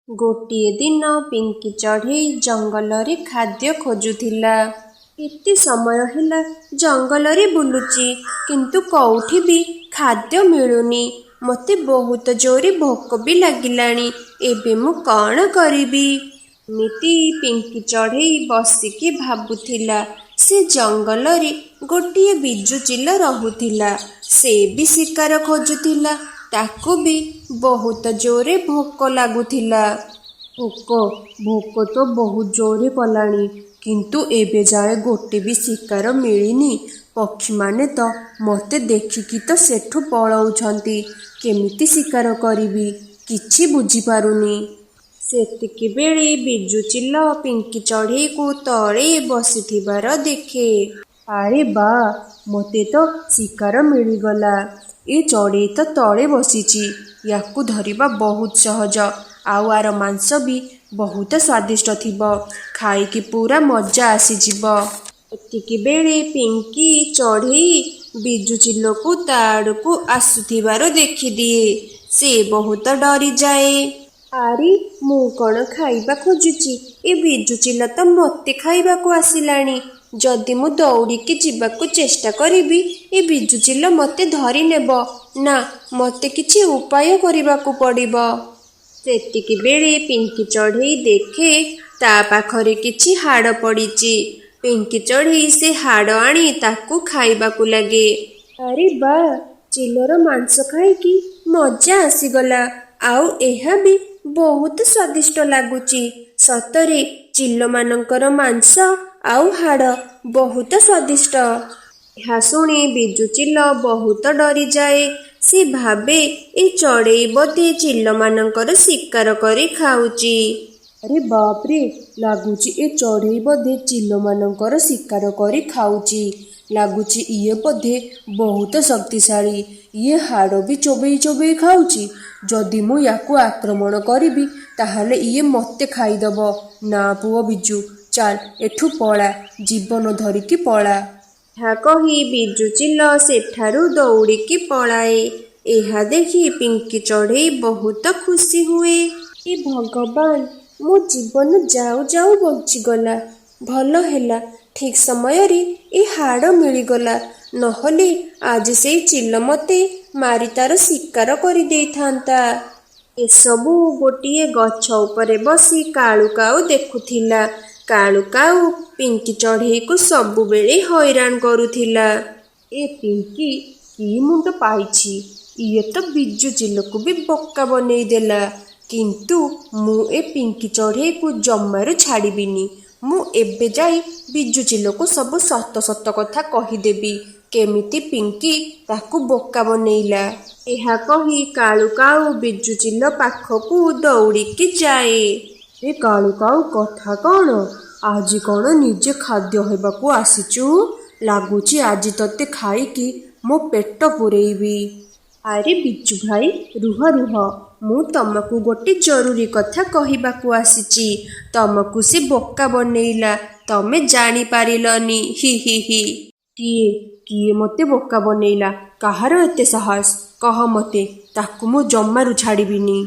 ଗୋଟିଏ ଦିନ ପିଙ୍କି ଚଢ଼େଇ ଜଙ୍ଗଲରେ ଖାଦ୍ୟ ଖୋଜୁଥିଲା। ଏତେ ସମୟ ହେଲା ଜଙ୍ଗଲରେ ବୁଲୁଛି, କିନ୍ତୁ କୋଉଠି ବି ଖାଦ୍ୟ ମିଳୁନି। ମୋତେ ବହୁତ ଜୋରେ ଭୋକ ବି ଲାଗିଲାଣି। ଏବେ ମୁଁ କ'ଣ କରିବି? ଏମିତି ପିଙ୍କି ଚଢ଼େଇ ବସିକି ଭାବୁଥିଲା। ସେ ଜଙ୍ଗଲରେ ଗୋଟିଏ ବିଜୁଚିଲ ରହୁଥିଲା। ସେ ବି ଶିକାର ଖୋଜୁଥିଲା। ତାକୁ ବି ବହୁତ ଜୋରେ ଭୋକ ଲାଗୁଥିଲା। ଭୋକ ତ ବହୁତ ଜୋରେ କଲାଣି, କିନ୍ତୁ ଏବେ ଯାଏ ଗୋଟେ ବି ଶିକାର ମିଳିନି। ପକ୍ଷୀମାନେ ତ ମୋତେ ଦେଖିକି ତ ସେଠୁ ପଳଉଛନ୍ତି। କେମିତି ଶିକାର କରିବି କିଛି ବୁଝିପାରୁନି। ସେତିକିବେଳେ ବିଜୁଚିଲ ପିଙ୍କି ଚଢ଼େଇକୁ ତଳେ ବସିଥିବାର ଦେଖେ। ଆରେ ବା, ମୋତେ ତ ଶିକାର ମିଳିଗଲା। ଏ ଚଢ଼େଇ ତ ତଳେ ବସିଛି। ୟାକୁ ଧରିବା ବହୁତ ସହଜ, ଆଉ ଆର ମାଂସ ବି ବହୁତ ସ୍ୱାଦିଷ୍ଟ ଥିବ। ଖାଇକି ପୁରା ମଜା ଆସିଯିବ। ଏତିକିବେଳେ ପିଙ୍କି ଚଢ଼େଇ ବିଜୁଚିଲକୁ ତା ଆଡ଼କୁ ଆସୁଥିବାର ଦେଖିଦିଏ। ସେ ବହୁତ ଡରିଯାଏ। ଆରେ, ମୁଁ କ'ଣ ଖାଇବା ଖୋଜୁଛି? ଏ ବିଜୁଚିଲ ତ ମୋତେ ଖାଇବାକୁ ଆସିଲାଣି। ଯଦି ମୁଁ ଦୌଡ଼ିକି ଯିବାକୁ ଚେଷ୍ଟା କରିବି, ଏ ବିଜୁଚିଲ ମୋତେ ଧରି ନେବ। ନା, ମୋତେ କିଛି ଉପାୟ କରିବାକୁ ପଡ଼ିବ। ସେତିକିବେଳେ ପିଙ୍କି ଚଢ଼େଇ ଦେଖେ ତା ପାଖରେ କିଛି ହାଡ଼ ପଡ଼ିଛି। ପିଙ୍କି ଚଢ଼େଇ ସେ ହାଡ଼ ଆଣି ତାକୁ ଖାଇବାକୁ ଲାଗେ। ଆରେ ବା, ଚିଲର ମାଂସ ଖାଇକି ମଜା ଆସିଗଲା। ଆଉ ଏହା ବି ବହୁତ ସ୍ୱାଦିଷ୍ଟ ଲାଗୁଛି। ସତରେ ଚିଲମାନଙ୍କର ମାଂସ ଆଉ ହାଡ଼ ବହୁତ ସ୍ୱାଦିଷ୍ଟ। ଏହା ଶୁଣି ବିଜୁଚିଲ ବହୁତ ଡରିଯାଏ। ସେ ଭାବେ ଏ ଚଢ଼େଇ ବୋଧେ ଚିଲମାନଙ୍କର ଶିକାର କରି ଖାଉଛି। ଆରେ ବାପରେ, ଲାଗୁଛି ଏ ଚଢ଼େଇ ବୋଧେ ଚିଲମାନଙ୍କର ଶିକାର କରି ଖାଉଛି। ଲାଗୁଛି ଇଏ ବୋଧେ ବହୁତ ଶକ୍ତିଶାଳୀ। ଇଏ ହାଡ଼ ବି ଚୋବେଇ ଚୋବେଇ ଖାଉଛି। ଯଦି ମୁଁ ୟାକୁ ଆକ୍ରମଣ କରିବି, ତାହେଲେ ଇଏ ମୋତେ ଖାଇଦେବ। ନା ପୁଅ ବିଜୁ, ଚାଲ ଏଠୁ ପଳା, ଜୀବନ ଧରିକି ପଳା। ଏହା କହି ବିଜୁଚିଲ ସେଠାରୁ ଦୌଡ଼ିକି ପଳାଏ। ଏହା ଦେଖି ପିଙ୍କି ଚଢ଼େଇ ବହୁତ ଖୁସି ହୁଏ। ଏ ଭଗବାନ, ମୋ ଜୀବନ ଯାଉ ଯାଉ ବଞ୍ଚିଗଲା। ଭଲ ହେଲା, ଠିକ୍ ସମୟରେ ଏ ହାଡ଼ ମିଳିଗଲା। ନହେଲେ ଆଜି ସେଇ ଚିଲ ମୋତେ ମାରି ତାର ଶିକାର କରିଦେଇଥାନ୍ତା। ଏସବୁ ଗୋଟିଏ ଗଛ ଉପରେ ବସି କାଳୁ କାଉ ଦେଖୁଥିଲା। କାଳୁ କାଉ ପିଙ୍କି ଚଢ଼େଇକୁ ସବୁବେଳେ ହଇରାଣ କରୁଥିଲା। ଏ ପିଙ୍କି କି ମୁଣ୍ଡ ପାଇଛି? ଇଏ ତ ବିଜୁଚିଲକୁ ବି ବୋକା ବନେଇ ଦେଲା। କିନ୍ତୁ ମୁଁ ଏ ପିଙ୍କି ଚଢ଼େଇକୁ ଜମାରୁ ଛାଡ଼ିବିନି। ମୁଁ ଏବେ ଯାଇ ବିଜୁଚିଲକୁ ସବୁ ସତ ସତ କଥା କହିଦେବି, କେମିତି ପିଙ୍କି ତାକୁ ବୋକା ବନେଇଲା। ଏହା କହି କାଳୁ କାଉ ବିଜୁଚିଲ ପାଖକୁ ଦୌଡ଼ିକି ଯାଏ। ଏ କାଳୁ କାଉ, କଥା କ'ଣ? ଆଜି କ'ଣ ନିଜେ ଖାଦ୍ୟ ହେବାକୁ ଆସିଛୁ? ଲାଗୁଛି ଆଜି ତତେ ଖାଇକି ମୋ ପେଟ ପୂରେଇବି। ଆରେ ବିଜୁ ଭାଇ, ରୁହ ରୁହ, ମୁଁ ତମକୁ ଗୋଟେ ଜରୁରୀ କଥା କହିବାକୁ ଆସିଛି। ତମକୁ ସେ ବୋକା ବନେଇଲା, ତମେ ଜାଣିପାରିଲନି। ହି ହି ହି। କିଏ ମୋତେ ବୋକା ବନେଇଲା? କାହାର ଏତେ ସାହସ? କହ ମୋତେ, ତାକୁ ମୁଁ ଜମାରୁ ଛାଡ଼ିବିନି।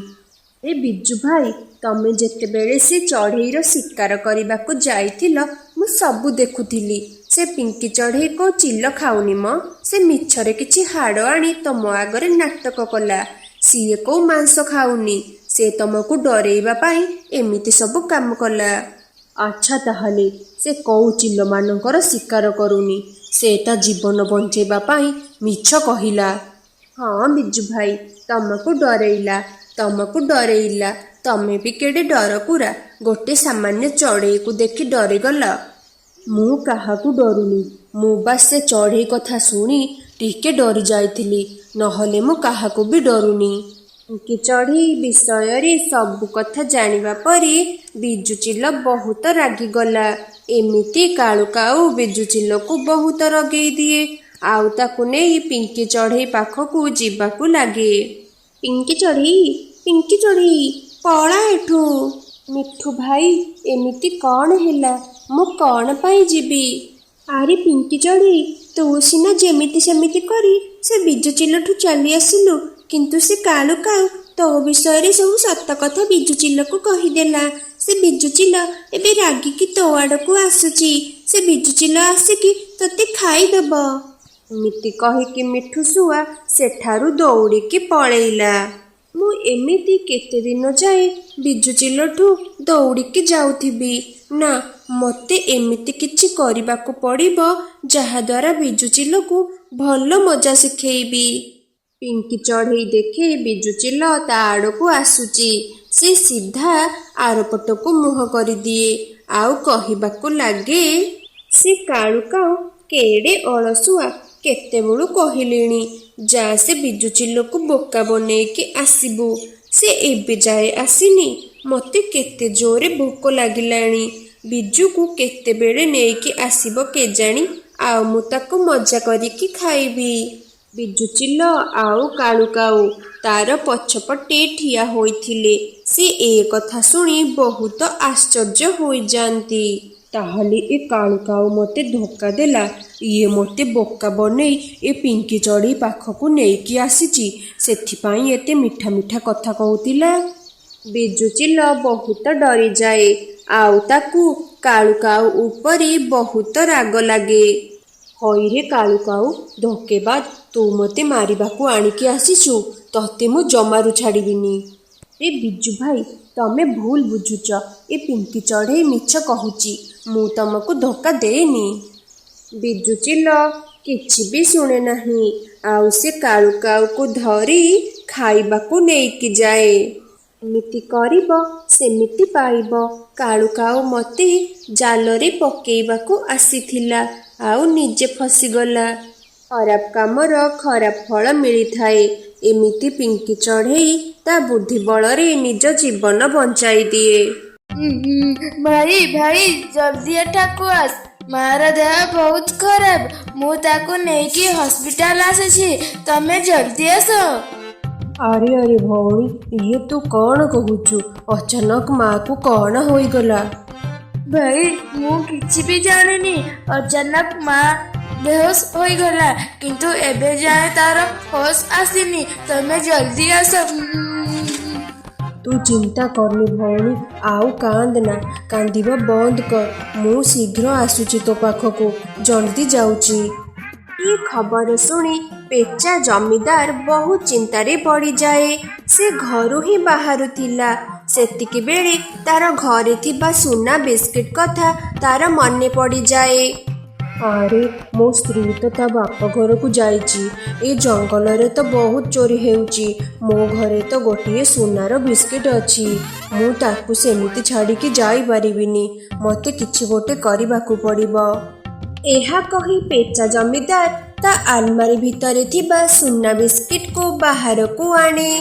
ଏ ବିଜୁ ଭାଇ, ତମେ ଯେତେବେଳେ ସେ ଚଢ଼େଇର ଶିକାର କରିବାକୁ ଯାଇଥିଲ, ମୁଁ ସବୁ ଦେଖୁଥିଲି। ସେ ପିଙ୍କି ଚଢ଼େଇ କୋଉ ଚିଲ ଖାଉନି ମ। ସେ ମିଛରେ କିଛି ହାଡ଼ ଆଣି ତମ ଆଗରେ ନାଟକ କଲା। ସିଏ କୋଉ ମାଂସ ଖାଉନି। ସେ ତମକୁ ଡରେଇବା ପାଇଁ ଏମିତି ସବୁ କାମ କଲା। ଆଚ୍ଛା, ତାହେଲେ ସେ କୋଉ ଚିଲମାନଙ୍କର ଶିକାର କରୁନି। ସେ ତା ଜୀବନ ବଞ୍ଚେଇବା ପାଇଁ ମିଛ କହିଲା। ହଁ ବିଜୁ ଭାଇ, ତମକୁ ଡରେଇଲା। ତମେ ବି କେଡ଼େ ଡରକୁରା। ଗୋଟେ ସାମାନ୍ୟ ଚଢ଼େଇକୁ ଦେଖି ଡରିଗଲ। ମୁଁ କାହାକୁ ଡରୁନି। ମୁଁ ବାସ୍ ସେ ଚଢ଼େଇ କଥା ଶୁଣି ଟିକେ ଡରି ଯାଇଥିଲି। ନହେଲେ ମୁଁ କାହାକୁ ବି ଡରୁନି। ପିଙ୍କି ଚଢ଼େଇ ବିଷୟରେ ସବୁ କଥା ଜାଣିବା ପରେ ବିଜୁଚିଲ ବହୁତ ରାଗିଗଲା। ଏମିତି କାଳୁ କାଉ ବିଜୁଚିଲକୁ ବହୁତ ରଗେଇ ଦିଏ, ଆଉ ତାକୁ ନେଇ ପିଙ୍କି ଚଢ଼େଇ ପାଖକୁ ଯିବାକୁ ଲାଗେ। ପିଙ୍କି ଚଢ଼େଇ, ପଳା ଏଠୁ। ମିଠୁ ଭାଇ, ଏମିତି କ'ଣ ହେଲା? ମୁଁ କ'ଣ ପାଇଁ ଯିବି? ଆରେ ପିଙ୍କି ଚଢ଼େଇ, ତୁ ସିନା ଯେମିତି ସେମିତି କରି ସେ ବିଜୁଚିଲଠୁ ଚାଲି ଆସିଲୁ, କିନ୍ତୁ ସେ କାଳୁ କାଉ ତୋ ବିଷୟରେ ସବୁ ସତ କଥା ବିଜୁଚିଲକୁ କହିଦେଲା। ସେ ବିଜୁଚିଲ ଏବେ ରାଗିକି ତୋ ଆଡ଼କୁ ଆସୁଛି। ସେ ବିଜୁଚିଲ ଆସିକି ତୋତେ ଖାଇଦେବ। ଏମିତି କହିକି ମିଠୁ ଶୁଆ ସେଠାରୁ ଦୌଡ଼ିକି ପଳେଇଲା। ମୁଁ ଏମିତି କେତେ ଦିନ ଯାଏ ବିଜୁଚିଲଠୁ ଦୌଡ଼ିକି ଯାଉଥିବି। ନା, ମୋତେ ଏମିତି କିଛି କରିବାକୁ ପଡ଼ିବ ଯାହାଦ୍ୱାରା ବିଜୁଚିଲକୁ ଭଲ ମଜା ଶିଖେଇବି। ପିଙ୍କି ଚଢ଼େଇ ଦେଖେ ବିଜୁଚିଲ ତା ଆଡ଼କୁ ଆସୁଛି। ସେ ସିଧା ଆରପଟକୁ ମୁହଁ କରିଦିଏ ଆଉ କହିବାକୁ ଲାଗେ, ସେ କାଳୁ କାଉ କେଡ଼େ ଅଳସୁଆ। କେତେବେଳୁ କହିଲିଣି ଯା ସେ ବିଜୁଚିଲକୁ ବୋକା ବନେଇକି ଆସିବୁ। ସେ ଏବେ ଯାଏ ଆସିନି। ମୋତେ କେତେ ଜୋରେ ଭୋକ ଲାଗିଲାଣି। ବିଜୁକୁ କେତେବେଳେ ନେଇକି ଆସିବ କେଜାଣି, ଆଉ ମୁଁ ତାକୁ ମଜା କରିକି ଖାଇବି। ବିଜୁଚିଲ ଆଉ କାଳୁ କାଉ ତାର ପଛପଟେ ଠିଆ ହୋଇଥିଲେ। ସେ ଏ କଥା ଶୁଣି ବହୁତ ଆଶ୍ଚର୍ଯ୍ୟ ହୋଇଯାନ୍ତି। ତାହେଲେ ଏ କାଳୁ କାଉ ମୋତେ ଧୋକା ଦେଲା। ଇଏ ମୋତେ ବୋକା ବନେଇ ଏ ପିଙ୍କି ଚଢ଼େଇ ପାଖକୁ ନେଇକି ଆସିଛି। ସେଥିପାଇଁ ଏତେ ମିଠା ମିଠା କଥା କହୁଥିଲା। ବିଜୁଚିଲ ବହୁତ ଡରିଯାଏ ଆଉ ତାକୁ କାଳୁ କାଉ ଉପରେ ବହୁତ ରାଗ ଲାଗେ। ହଇରେ କାଳୁ କାଉ, ଧୋକେବାଦ, ତୁ ମୋତେ ମାରିବାକୁ ଆଣିକି ଆସିଛୁ। ତତେ ମୁଁ ଜମାରୁ ଛାଡ଼ିବିନି। ଏ ବିଜୁ ଭାଇ, ତମେ ଭୁଲ ବୁଝୁଛ। ଏ ପିଙ୍କି ଚଢ଼େଇ ମିଛ କହୁଛି। ମୁଁ ତମକୁ ଧୋକା ଦେଇନି। ବିଜୁଚିଲ କିଛି ବି ଶୁଣେ ନାହିଁ ଆଉ ସେ କାଳୁ କାଉକୁ ଧରି ଖାଇବାକୁ ନେଇକି ଯାଏ। ଏମିତି କରିବ ସେମିତି ପାଇବ। କାଳୁ କାଉ ମୋତେ ଜାଲରେ ପକେଇବାକୁ ଆସିଥିଲା ଆଉ ନିଜେ ଫସିଗଲା। ଖରାପ କାମର ଖରାପ ଫଳ ମିଳିଥାଏ। ଏମିତି ପିଙ୍କି ଚଢ଼େଇ ତା ବୁଦ୍ଧି ବଳରେ ନିଜ ଜୀବନ ବଞ୍ଚାଇ ଦିଏ। ଭାଇ ଭାଇ, ଜଲ୍ଦି ଏଠାକୁ ଆସ। ମାର ଦେହ ବହୁତ ଖରାପ। ମୁଁ ତାକୁ ନେଇକି ହସ୍ପିଟାଲ ଆସିଛି। ତମେ ଜଲ୍ଦି ଆସ। ଆରେ ଆରେ ଭଉଣୀ, ଇଏ ତୁ କ'ଣ କହୁଛୁ? ଅଚାନକ ମାକୁ କ'ଣ ହୋଇଗଲା? ଭାଇ, ମୁଁ କିଛି ବି ଜାଣିନି। ଅଚାନକ ମା ବେହୋସ ହୋଇଗଲା, କିନ୍ତୁ ଏବେ ଯାଏ ତାର ହୋସ ଆସିନି। ତମେ ଜଲ୍ଦି ଆସ। ତୁ ଚିନ୍ତା କରନି ଭଉଣୀ, ଆଉ କାନ୍ଦନା। କାନ୍ଦିବା ବନ୍ଦ କର। ମୁଁ ଶୀଘ୍ର ଆସୁଛି ତୋ ପାଖକୁ। ଜଲ୍ଦି ଯାଉଛି। ଏ ଖବର ଶୁଣି ପେଚା ଜମିଦାର ବହୁତ ଚିନ୍ତାରେ ପଡ଼ିଯାଏ। ସେ ଘରୁ ହିଁ ବାହାରୁଥିଲା। ସେତିକି ବେଳେ ତାର ଘରେ ଥିବା ସୁନା ବିସ୍କିଟ୍ କଥା ତାର ମନେ ପଡ଼ିଯାଏ। ଆରେ, ମୋ ସ୍ତ୍ରୀ ତ ତା ବାପ ଘରକୁ ଯାଇଛି। ଏ ଜଙ୍ଗଲରେ ତ ବହୁତ ଚୋରି ହେଉଛି। ମୋ ଘରେ ତ ଗୋଟିଏ ସୁନାର ବିସ୍କିଟ୍ ଅଛି। ମୁଁ ତାକୁ ସେମିତି ଛାଡ଼ିକି ଯାଇପାରିବିନି। ମୋତେ କିଛି ଗୋଟେ କରିବାକୁ ପଡ଼ିବ। ଏହା କହି ପେଚା ଜମିଦାର ତା ଆଲମାରୀ ଭିତରେ ଥିବା ସୁନା ବିସ୍କିଟ୍କୁ ବାହାରକୁ ଆଣେ।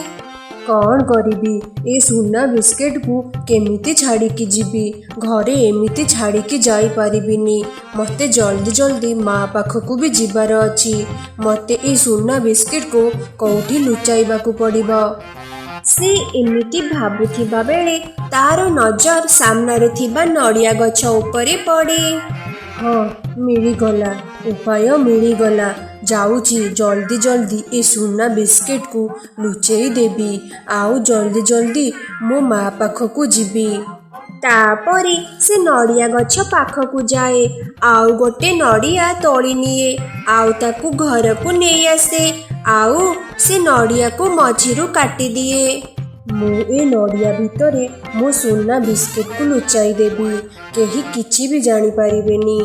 କ'ଣ କରିବି? ଏ ସୁନା ବିସ୍କିଟ୍କୁ କେମିତି ଛାଡ଼ିକି ଯିବି? ଘରେ ଏମିତି ଛାଡ଼ିକି ଯାଇପାରିବିନି। ମୋତେ ଜଲ୍ଦି ଜଲ୍ଦି ମା ପାଖକୁ ବି ଯିବାର ଅଛି। ମୋତେ ଏ ସୁନା ବିସ୍କିଟ୍କୁ କେଉଁଠି ଲୁଚାଇବାକୁ ପଡ଼ିବ। ସେ ଏମିତି ଭାବୁଥିବା ବେଳେ ତାର ନଜର ସାମ୍ନାରେ ଥିବା ନଡ଼ିଆ ଗଛ ଉପରେ ପଡ଼େ। ହଁ, ମିଳିଗଲା। ଉପାୟ ମିଳିଗଲା। ଯାଉଛି ଜଲ୍ଦି ଜଲ୍ଦି ଏ ସୁନା ବିସ୍କିଟ୍କୁ ଲୁଚେଇ ଦେବି ଆଉ ଜଲ୍ଦି ଜଲ୍ଦି ମୋ ମା ପାଖକୁ ଯିବି। ତାପରେ ସେ ନଡ଼ିଆ ଗଛ ପାଖକୁ ଯାଏ ଆଉ ଗୋଟେ ନଡ଼ିଆ ତୋଳି ନିଏ ଆଉ ତାକୁ ଘରକୁ ନେଇ ଆସେ ଆଉ ସେ ନଡ଼ିଆକୁ ମଝିରୁ କାଟିଦିଏ। ମୁଁ ଏ ନଡ଼ିଆ ଭିତରେ ମୋ ସୁନା ବିସ୍କିଟ୍କୁ ଲୁଚାଇ ଦେବି। କେହି କିଛି ବି ଜାଣିପାରିବେନି।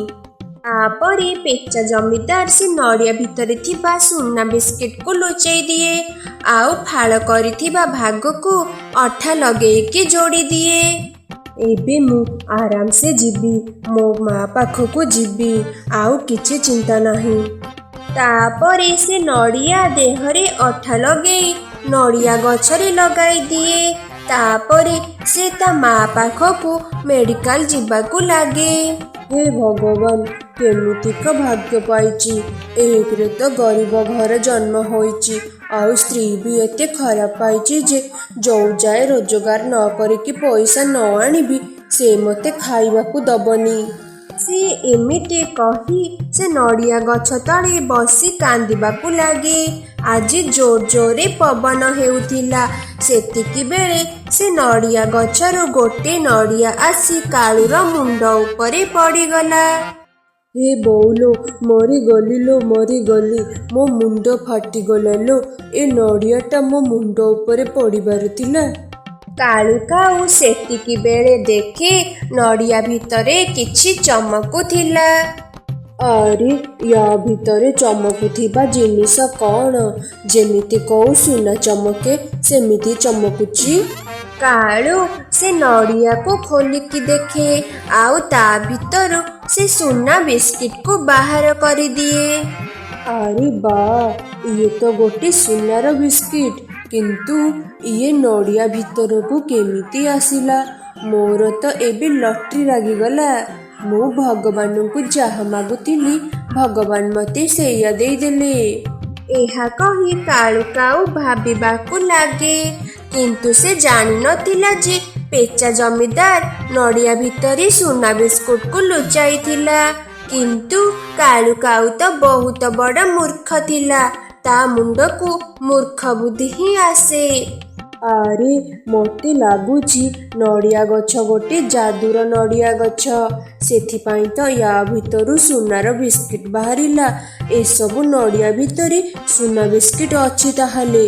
ତାପରେ ପେଚା ଜମିଦାର ସେ ନଡ଼ିଆ ଭିତରେ ଥିବା ସୁନା ବିସ୍କିଟ୍କୁ ଲୁଚେଇ ଦିଏ ଆଉ ଫାଳ କରିଥିବା ଭାଗକୁ ଅଠା ଲଗେଇକି ଯୋଡ଼ି ଦିଏ। ଏବେ ମୁଁ ଆରାମସେ ଯିବି। ମୋ ମା ପାଖକୁ ଯିବି। ଆଉ କିଛି ଚିନ୍ତା ନାହିଁ। ତାପରେ ସେ ନଡ଼ିଆ ଦେହରେ ଅଠା ଲଗେଇ ନଡ଼ିଆ ଗଛରେ ଲଗାଇ ଦିଏ। ତାପରେ ସେ ତା ମା ପାଖକୁ ମେଡ଼ିକାଲ ଯିବାକୁ ଲାଗେ। ହେ ଭଗବାନ, କେମିତିକା ଭାଗ୍ୟ ପାଇଛି। ଏକରେ ତ ଗରିବ ଘର ଜନ୍ମ ହୋଇଛି ଆଉ ସ୍ତ୍ରୀ ବି ଏତେ ଖରାପ ପାଇଛି ଯେ ଯୋଉ ଯାଏ ରୋଜଗାର ନ କରିକି ପଇସା ନ ଆଣିବି ସେ ମୋତେ ଖାଇବାକୁ ଦବନି। ସେ ଏମିତି କହି ସେ ନଡ଼ିଆ ଗଛ ତଳେ ବସି କାନ୍ଦିବାକୁ ଲାଗେ ଆଜି ଜୋର ଜୋରେ ପବନ ହେଉଥିଲା। ସେତିକି ବେଳେ ସେ ନଡ଼ିଆ ଗଛରୁ ଗୋଟେ ନଡ଼ିଆ ଆସି କାଳୁର ମୁଣ୍ଡ ଉପରେ ପଡ଼ିଗଲା। ହେ ବୋଉଲୋ, ମରିଗଲି ଲୋ, ମରିଗଲି। ମୋ ମୁଣ୍ଡ ଫାଟିଗଲା ଲୋ। ଏ ନଡ଼ିଆଟା ମୋ ମୁଣ୍ଡ ଉପରେ ପଡ଼ିବାର ଥିଲା। କାଳୁ କାଉ ସେତିକି ବେଳେ ଦେଖେ ନଡ଼ିଆ ଭିତରେ କିଛି ଚମକୁଥିଲା। ଆରେ, ୟା ଭିତରେ ଚମକୁଥିବା ଜିନିଷ କ'ଣ? ଯେମିତି କୋଉ ସୁନା ଚମକେ ସେମିତି ଚମକୁଛି। କାଳୁ ସେ ନଡ଼ିଆକୁ ଖୋଲିକି ଦେଖେ, ଆଉ ତା ଭିତରୁ ସେ ସୁନା ବିସ୍କିଟକୁ ବାହାର କରିଦିଏ। ଆରେ ବା, ଇଏ ତ ଗୋଟେ ସୁନାର ବିସ୍କିଟ। କିନ୍ତୁ ଇଏ ନଡ଼ିଆ ଭିତରକୁ କେମିତି ଆସିଲା? ମୋର ତ ଏବେ ଲଟରି ଲାଗିଗଲା। ମୁଁ ଭଗବାନଙ୍କୁ ଯାହା ମାଗୁଥିଲି ଭଗବାନ ମୋତେ ସେଇଆ ଦେଇଦେଲେ। ଏହା କହି କାଳୁ କାଉ ଭାବିବାକୁ ଲାଗେ। କିନ୍ତୁ ସେ ଜାଣିନଥିଲା ଯେ ପେଚା ଜମିଦାର ନଡ଼ିଆ ଭିତରେ ସୁନା ବିସ୍କୁଟକୁ ଲୁଚାଇଥିଲା। କିନ୍ତୁ କାଳୁ କାଉ ତ ବହୁତ ବଡ଼ ମୂର୍ଖ ଥିଲା। ତା ମୁଣ୍ଡକୁ ମୂର୍ଖ ବୁଦ୍ଧି ହିଁ ଆସେ। ଆରେ, ମୋତେ ଲାଗୁଛି ନଡ଼ିଆ ଗଛ ଗୋଟେ ଯାଦୁର ନଡ଼ିଆ ଗଛ। ସେଥିପାଇଁ ତ ୟା ଭିତରୁ ସୁନାର ବିସ୍କିଟ ବାହାରିଲା। ଏସବୁ ନଡ଼ିଆ ଭିତରେ ସୁନା ବିସ୍କିଟ ଅଛି। ତାହେଲେ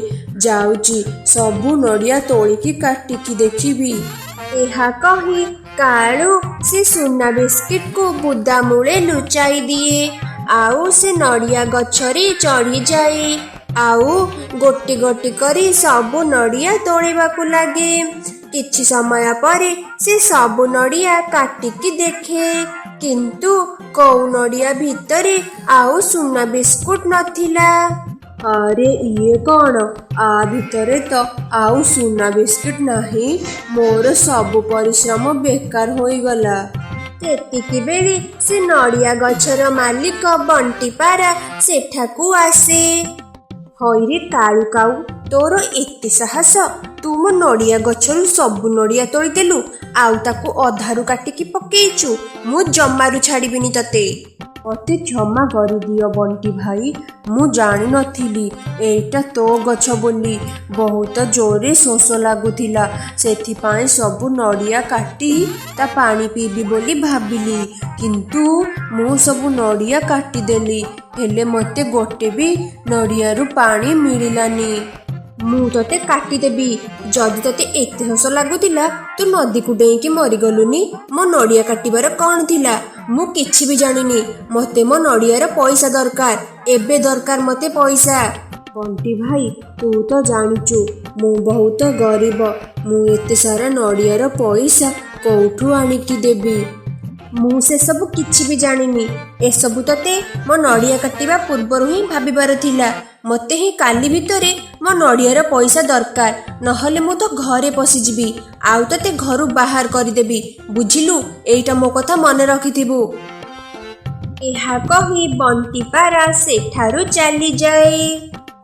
ଯାଉଛି ସବୁ ନଡ଼ିଆ ତୋଳିକି କାଟିକି ଦେଖିବି। ଏହା କହି କାଳୁ ସେ ସୁନା ବିସ୍କିଟକୁ ବୁଦା ମୂଳେ ଲୁଚାଇ ଦିଏ। ଆଉ ସେ ନଡ଼ିଆ ଗଛରେ ଚଢ଼ିଯାଏ। ଆଉ ଗୋଟି ଗୋଟି କରି ସବୁ ନଡ଼ିଆ ତୋଳିବାକୁ ଲାଗେ। କିଛି ସମୟ ପରେ ସେ ସବୁ ନଡ଼ିଆ କାଟିକି ଦେଖେ। କିନ୍ତୁ କୋଉ ନଡ଼ିଆ ଭିତରେ ଆଉ ସୁନା ବିସ୍କୁଟ ନଥିଲା। ଆରେ, ଇଏ କ'ଣ? ଆ ଭିତରେ ତ ଆଉ ସୁନା ବିସ୍କୁଟ ନାହିଁ। ମୋର ସବୁ ପରିଶ୍ରମ ବେକାର ହୋଇଗଲା। ସେତିକି ବେଳେ ସେ ନଡ଼ିଆ ଗଛର ମାଲିକ ବଣ୍ଟି ପାରା ସେଠାକୁ ଆସେ। ହଇରେ କାଳୁ କାଉ, ତୋର ଏତେ ସାହସ? ତୁ ମୋ ନଡ଼ିଆ ଗଛରୁ ସବୁ ନଡ଼ିଆ ତୋଳିଦେଲୁ, ଆଉ ତାକୁ ଅଧାରୁ କାଟିକି ପକେଇଛୁ। ମୁଁ ଜମାରୁ ଛାଡ଼ିବିନି ତତେ। ମୋତେ କ୍ଷମା କରିଦିଅ ବଣ୍ଟି ଭାଇ। ମୁଁ ଜାଣିନଥିଲି ଏଇଟା ତୋ ଗଛ ବୋଲି। ବହୁତ ଜୋରରେ ଶୋଷ ଲାଗୁଥିଲା। ସେଥିପାଇଁ ସବୁ ନଡ଼ିଆ କାଟି ତା ପାଣି ପିଇବି ବୋଲି ଭାବିଲି। କିନ୍ତୁ ମୁଁ ସବୁ ନଡ଼ିଆ କାଟିଦେଲି, ହେଲେ ମୋତେ ଗୋଟେ ବି ନଡ଼ିଆରୁ ପାଣି ମିଳିଲାନି। ମୁଁ ତତେ କାଟିଦେବି। ଯଦି ତତେ ଏତେ ଶୋଷ ଲାଗୁଥିଲା ତୁ ନଦୀକୁ ଡେଇଁକି ମରିଗଲୁନି। ମୋ ନଡ଼ିଆ କାଟିବାର କ'ଣ ଥିଲା? ମୁଁ କିଛି ବି ଜାଣିନି। ମୋତେ ମୋ ନଡ଼ିଆର ପଇସା ଦରକାର। ଏବେ ଦରକାର ମୋତେ ପଇସା। ବଣ୍ଟି ଭାଇ, ତୁ ତ ଜାଣିଛୁ ମୁଁ ବହୁତ ଗରିବ। ମୁଁ ଏତେ ସାରା ନଡ଼ିଆର ପଇସା କୋଉଠୁ ଆଣିକି ଦେବି? ମୁଁ ସେସବୁ କିଛି ବି ଜାଣିନି। ଏସବୁ ତତେ ମୋ ନଡ଼ିଆ କାଟିବା ପୂର୍ବରୁ ହିଁ ଭାବିବାର ଥିଲା। ମୋତେ ହିଁ କାଲି ଭିତରେ ମୋ ନଡ଼ିଆର ପଇସା ଦରକାର, ନହେଲେ ମୁଁ ତ ଘରେ ପଶିଯିବି। ଆଉ ତତେ ଘରୁ ବାହାର କରିଦେବି। ବୁଝିଲୁ? ଏଇଟା ମୋ କଥା ମନେ ରଖିଥିବୁ। ଏହା କହି ବଣ୍ଟି ପାରା ସେଠାରୁ ଚାଲିଯାଏ।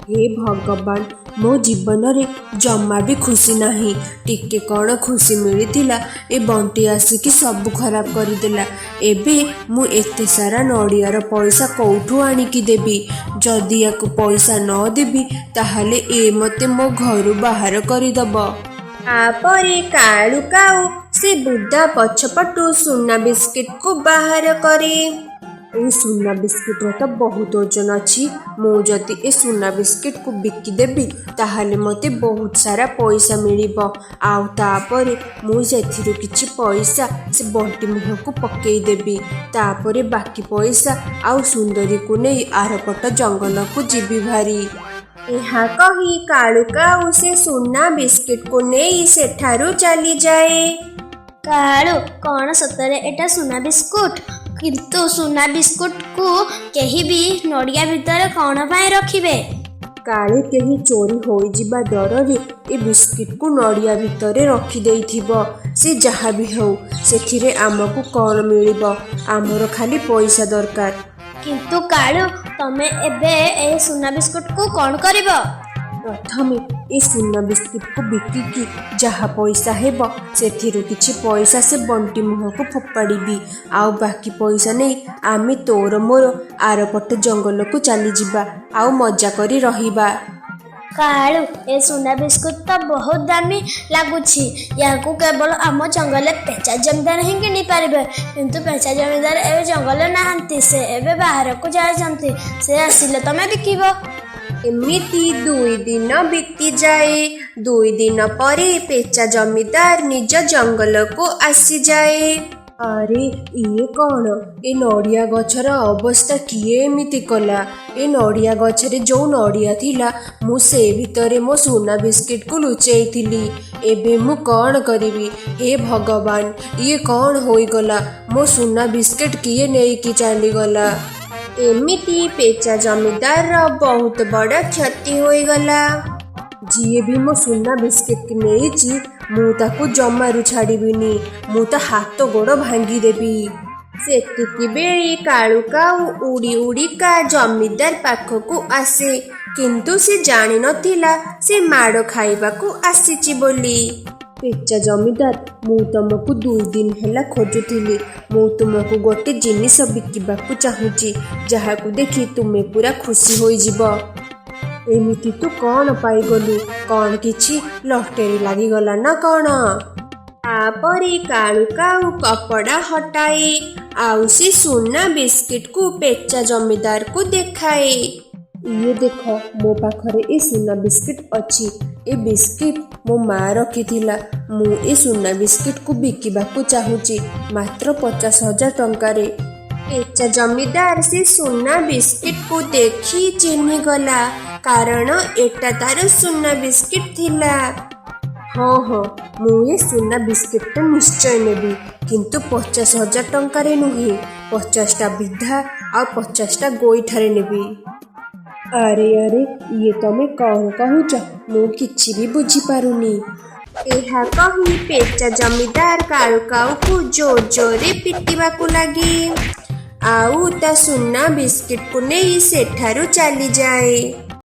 ହେ ଭଗବାନ, ମୋ ଜୀବନରେ ଜମା ବି ଖୁସି ନାହିଁ। ଟିକେ କ'ଣ ଖୁସି ମିଳିଥିଲା, ଏ ବଣ୍ଟି ଆସିକି ସବୁ ଖରାପ କରିଦେଲା। ଏବେ ମୁଁ ଏତେ ସାରା ନଡ଼ିଆର ପଇସା କୋଉଠୁ ଆଣିକି ଦେବି? ଯଦି ୟାକୁ ପଇସା ନ ଦେବି ତାହେଲେ ଏ ମୋତେ ମୋ ଘରୁ ବାହାର କରିଦବ। ତାପରେ କାଳୁ କାଉ ସେ ବୁଦା ପଛପଟୁ ସୁନା ବିସ୍କିଟକୁ ବାହାର କରେ। ଏ ସୁନା ବିସ୍କିଟର ତ ବହୁତ ଓଜନ ଅଛି। ମୁଁ ଯଦି ଏ ସୁନା ବିସ୍କିଟକୁ ବିକିଦେବି ତାହେଲେ ମୋତେ ବହୁତ ସାରା ପଇସା ମିଳିବ। ଆଉ ତାପରେ ମୁଁ ସେଥିରୁ କିଛି ପଇସା ସେ ବଣ୍ଟି ମୁହଁକୁ ପକେଇଦେବି। ତାପରେ ବାକି ପଇସା ଆଉ ସୁନ୍ଦରୀକୁ ନେଇ ଆରପଟ ଜଙ୍ଗଲକୁ ଯିବି ଭାରି। ଏହା କହି କାଳୁ କାଉ ସେ ସୁନା ବିସ୍କିଟକୁ ନେଇ ସେଠାରୁ ଚାଲିଯାଏ। କାଳୁ, କ'ଣ ସତରେ ଏଟା ସୁନା ବିସ୍କୁଟ? କିନ୍ତୁ ସୁନା ବିସ୍କୁଟକୁ କେହି ବି ନଡ଼ିଆ ଭିତରେ କ'ଣ ପାଇଁ ରଖିବେ? କାଳେ କେହି ଚୋରି ହୋଇଯିବା ଡରରେ ଏ ବିସ୍କିଟକୁ ନଡ଼ିଆ ଭିତରେ ରଖିଦେଇଥିବ। ସେ ଯାହା ବି ହେଉ, ସେଥିରେ ଆମକୁ କ'ଣ ମିଳିବ? ଆମର ଖାଲି ପଇସା ଦରକାର। କିନ୍ତୁ କାଳୁ, ତମେ ଏବେ ଏ ସୁନା ବିସ୍କୁଟକୁ କ'ଣ କରିବ? ପ୍ରଥମେ ଏ ସୁନା ବିସ୍କିଟ୍କୁ ବିକିକି ଯାହା ପଇସା ହେବ ସେଥିରୁ କିଛି ପଇସା ସେ ବଣ୍ଟି ମୁହଁକୁ ଫୋପାଡ଼ିବି। ଆଉ ବାକି ପଇସା ନେଇ ଆମେ ତୋର ମୋର ଆରପଟ ଜଙ୍ଗଲକୁ ଚାଲିଯିବା ଆଉ ମଜା କରି ରହିବା। କାଳୁ, ଏ ସୁନା ବିସ୍କୁଟ ତ ବହୁତ ଦାମୀ ଲାଗୁଛି। ୟାକୁ କେବଳ ଆମ ଜଙ୍ଗଲରେ ପେଚା ଜମିଦାର ହିଁ କିଣିପାରିବେ। କିନ୍ତୁ ପେଚା ଜମିଦାର ଏବେ ଜଙ୍ଗଲରେ ନାହାନ୍ତି, ସେ ଏବେ ବାହାରକୁ ଯାଇଛନ୍ତି। ସେ ଆସିଲେ ତମେ ବିକିବ। ଏମିତି 2 ଦିନ ବିତିଯାଏ। 2 ଦିନ ପରେ ପେଚା ଜମିଦାର ନିଜ ଜଙ୍ଗଲକୁ ଆସିଯାଏ। ଆରେ ଇଏ କ'ଣ? ଏ ନଡ଼ିଆ ଗଛର ଅବସ୍ଥା କିଏ ଏମିତି କଲା? ଏ ନଡ଼ିଆ ଗଛରେ ଯୋଉ ନଡ଼ିଆ ଥିଲା ମୁଁ ସେ ଭିତରେ ମୋ ସୁନା ବିସ୍କିଟ୍କୁ ଲୁଚେଇଥିଲି। ଏବେ ମୁଁ କ'ଣ କରିବି? ହେ ଭଗବାନ, ଇଏ କ'ଣ ହୋଇଗଲା? ମୋ ସୁନା ବିସ୍କିଟ୍ କିଏ ନେଇକି ଚାଲିଗଲା? ଏମିତି ପେଚା ଜମିଦାରର ବହୁତ ବଡ଼ କ୍ଷତି ହୋଇଗଲା। ଯିଏ ବି ମୋ ସୁନା ବିସ୍କିଟ୍ ନେଇଛି ମୁଁ ତାକୁ ଜମାରୁ ଛାଡ଼ିବିନି। ମୁଁ ତା ହାତ ଗୋଡ଼ ଭାଙ୍ଗିଦେବି। ସେତିକିବେଳେ କାଳୁ କାଉ ଉଡ଼ି ଉଡ଼ିକା ଜମିଦାର ପାଖକୁ ଆସେ। କିନ୍ତୁ ସେ ଜାଣିନଥିଲା ସେ ମାଡ଼ ଖାଇବାକୁ ଆସିଛି ବୋଲି। ପେଚା ଜମିଦାର, ମୁଁ ତମକୁ 2 ଦିନ ହେଲା ଖୋଜୁଥିଲି। ମୁଁ ତୁମକୁ ଗୋଟେ ଜିନିଷ ବିକିବାକୁ ଚାହୁଁଛି, ଯାହାକୁ ଦେଖି ତୁମେ ପୁରା ଖୁସି ହୋଇଯିବ। ଏମିତି ତୁ କ'ଣ ପାଇଗଲୁ? କ'ଣ କିଛି ଲଟେରୀ ଲାଗିଗଲା ନା କ'ଣ? ତାପରେ କାଳୁ କାଉ କପଡ଼ା ହଟାଏ ଆଉ ସେ ସୁନା ବିସ୍କିଟ୍କୁ ପେଚା ଜମିଦାରକୁ ଦେଖାଏ। ଇଏ ଦେଖ, ମୋ ପାଖରେ ଏ ସୁନା ବିସ୍କିଟ୍ ଅଛି। ଏ ବିସ୍କିଟ୍ ମୋ ମା ରଖିଥିଲା। ମୁଁ ଏ ସୁନା ବିସ୍କିଟ୍କୁ ବିକିବାକୁ ଚାହୁଁଛି ମାତ୍ର 50,000 ଟଙ୍କାରେ। ପେଚା ଜମିଦାର ସେ ସୁନା ବିସ୍କିଟ୍କୁ ଦେଖି ଚିହ୍ନିଗଲା, କାରଣ ଏଟା ତାର ସୁନା ବିସ୍କିଟ୍ ଥିଲା। ହଁ ହଁ, ମୁଁ ଏ ସୁନା ବିସ୍କିଟ୍ଟା ନିଶ୍ଚୟ ନେବି, କିନ୍ତୁ 50,000 ଟଙ୍କାରେ ନୁହେଁ। 50ଟା ବିଧା ଆଉ 50ଟା ଗୋଇଠାରେ ନେବି। ଆରେ ଆରେ, ଇଏ ତମେ କ'ଣ କହୁଛ? ମୁଁ କିଛି ବି ବୁଝିପାରୁନି। ଏହା କହି ପେଚା ଜମିଦାର କାଳୁ କାଉକୁ ଜୋର ଜୋରରେ ପିଟିବାକୁ ଲାଗେ ଆଉ ତା ସୁନା ବିସ୍କିଟ୍କୁ ନେଇ ସେଠାରୁ ଚାଲିଯାଏ।